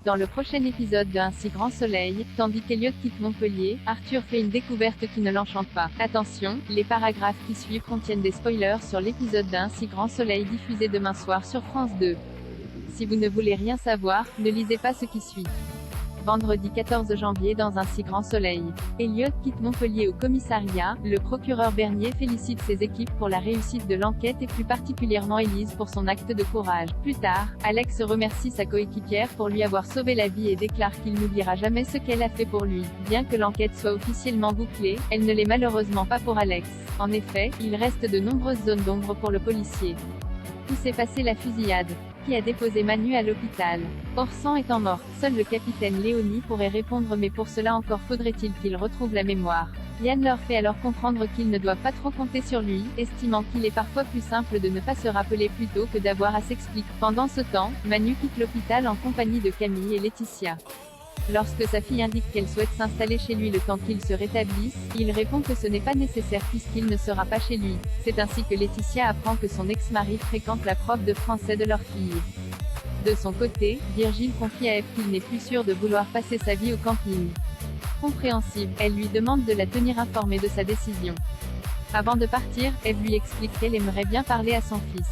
Dans le prochain épisode de Un si grand soleil, tandis qu'Elliot quitte Montpellier, Arthur fait une découverte qui ne l'enchante pas. Attention, les paragraphes qui suivent contiennent des spoilers sur l'épisode d'Un si grand soleil diffusé demain soir sur France 2. Si vous ne voulez rien savoir, ne lisez pas ce qui suit. Vendredi 14 janvier dans Un si grand soleil. Elliot quitte Montpellier au commissariat, le procureur Bernier félicite ses équipes pour la réussite de l'enquête et plus particulièrement Élise pour son acte de courage. Plus tard, Alex remercie sa coéquipière pour lui avoir sauvé la vie et déclare qu'il n'oubliera jamais ce qu'elle a fait pour lui. Bien que l'enquête soit officiellement bouclée, elle ne l'est malheureusement pas pour Alex. En effet, il reste de nombreuses zones d'ombre pour le policier. Où s'est passée la fusillade? Qui a déposé Manu à l'hôpital? Orsan étant mort, seul le capitaine Léonie pourrait répondre, mais pour cela encore faudrait-il qu'il retrouve la mémoire. Yann leur fait alors comprendre qu'ils ne doivent pas trop compter sur lui, estimant qu'il est parfois plus simple de ne pas se rappeler plutôt que d'avoir à s'expliquer. Pendant ce temps, Manu quitte l'hôpital en compagnie de Camille et Laetitia. Lorsque sa fille indique qu'elle souhaite s'installer chez lui le temps qu'il se rétablisse, il répond que ce n'est pas nécessaire puisqu'il ne sera pas chez lui. C'est ainsi que Laetitia apprend que son ex-mari fréquente la prof de français de leur fille. De son côté, Virgile confie à Eve qu'il n'est plus sûr de vouloir passer sa vie au camping. Compréhensible, elle lui demande de la tenir informée de sa décision. Avant de partir, Eve lui explique qu'elle aimerait bien parler à son fils.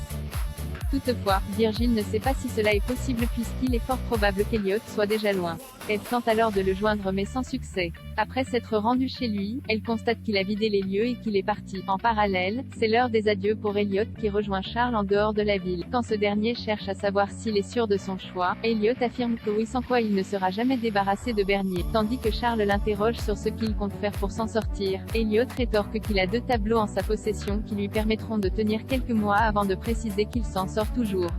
Toutefois, Virgile ne sait pas si cela est possible puisqu'il est fort probable qu'Elliot soit déjà loin. Elle tente alors de le joindre mais sans succès. Après s'être rendue chez lui, elle constate qu'il a vidé les lieux et qu'il est parti. En parallèle, c'est l'heure des adieux pour Elliot qui rejoint Charles en dehors de la ville. Quand ce dernier cherche à savoir s'il est sûr de son choix, Elliot affirme que oui, sans quoi il ne sera jamais débarrassé de Bernier. Tandis que Charles l'interroge sur ce qu'il compte faire pour s'en sortir, Elliot rétorque qu'il a 2 tableaux en sa possession qui lui permettront de tenir quelques mois avant de préciser qu'il s'en sort toujours.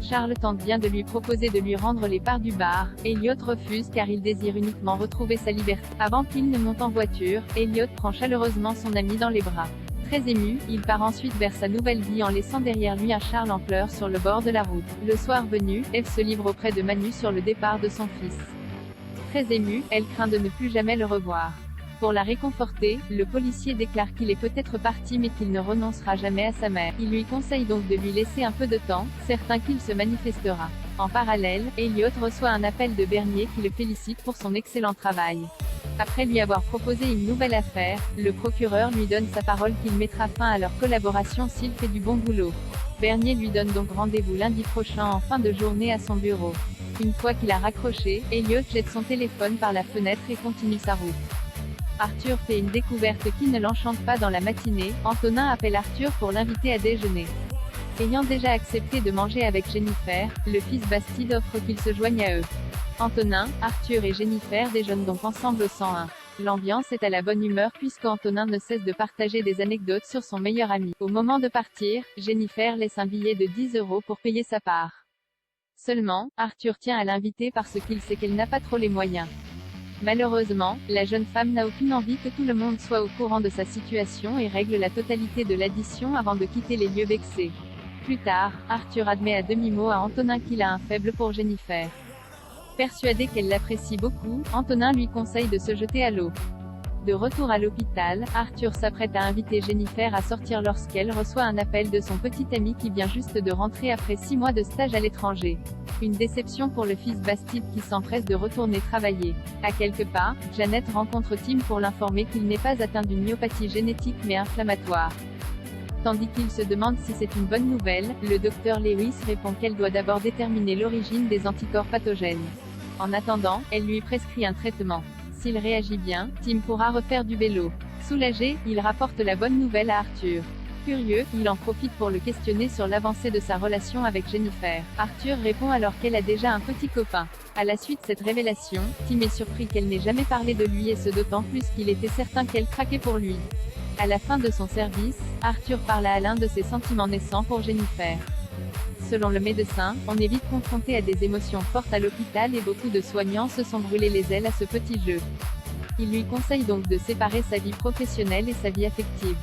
Charles tente bien de lui proposer de lui rendre les parts du bar. Elliot refuse car il désire uniquement retrouver sa liberté. Avant qu'il ne monte en voiture, Elliot prend chaleureusement son ami dans les bras. Très ému, il part ensuite vers sa nouvelle vie en laissant derrière lui un Charles en pleurs sur le bord de la route. Le soir venu, Eve se livre auprès de Manu sur le départ de son fils. Très émue, elle craint de ne plus jamais le revoir. Pour la réconforter, le policier déclare qu'il est peut-être parti mais qu'il ne renoncera jamais à sa mère. Il lui conseille donc de lui laisser un peu de temps, certain qu'il se manifestera. En parallèle, Elliot reçoit un appel de Bernier qui le félicite pour son excellent travail. Après lui avoir proposé une nouvelle affaire, le procureur lui donne sa parole qu'il mettra fin à leur collaboration s'il fait du bon boulot. Bernier lui donne donc rendez-vous lundi prochain en fin de journée à son bureau. Une fois qu'il a raccroché, Elliot jette son téléphone par la fenêtre et continue sa route. Arthur fait une découverte qui ne l'enchante pas dans la matinée. Antonin appelle Arthur pour l'inviter à déjeuner. Ayant déjà accepté de manger avec Jennifer, le fils Bastide offre qu'il se joigne à eux. Antonin, Arthur et Jennifer déjeunent donc ensemble au 101. L'ambiance est à la bonne humeur puisqu'Antonin ne cesse de partager des anecdotes sur son meilleur ami. Au moment de partir, Jennifer laisse un billet de 10 € pour payer sa part. Seulement, Arthur tient à l'inviter parce qu'il sait qu'elle n'a pas trop les moyens. Malheureusement, la jeune femme n'a aucune envie que tout le monde soit au courant de sa situation et règle la totalité de l'addition avant de quitter les lieux vexés. Plus tard, Arthur admet à demi-mot à Antonin qu'il a un faible pour Jennifer. Persuadé qu'elle l'apprécie beaucoup, Antonin lui conseille de se jeter à l'eau. De retour à l'hôpital, Arthur s'apprête à inviter Jennifer à sortir lorsqu'elle reçoit un appel de son petit ami qui vient juste de rentrer après 6 mois de stage à l'étranger. Une déception pour le fils Bastide qui s'empresse de retourner travailler. À quelques pas, Janet rencontre Tim pour l'informer qu'il n'est pas atteint d'une myopathie génétique mais inflammatoire. Tandis qu'il se demande si c'est une bonne nouvelle, le docteur Lewis répond qu'elle doit d'abord déterminer l'origine des anticorps pathogènes. En attendant, elle lui prescrit un traitement. S'il réagit bien, Tim pourra refaire du vélo. Soulagé, il rapporte la bonne nouvelle à Arthur. Curieux, il en profite pour le questionner sur l'avancée de sa relation avec Jennifer. Arthur répond alors qu'elle a déjà un petit copain. À la suite de cette révélation, Tim est surpris qu'elle n'ait jamais parlé de lui et ce d'autant plus qu'il était certain qu'elle craquait pour lui. À la fin de son service, Arthur parle à Alain de ses sentiments naissants pour Jennifer. Selon le médecin, on est vite confronté à des émotions fortes à l'hôpital et beaucoup de soignants se sont brûlés les ailes à ce petit jeu. Il lui conseille donc de séparer sa vie professionnelle et sa vie affective.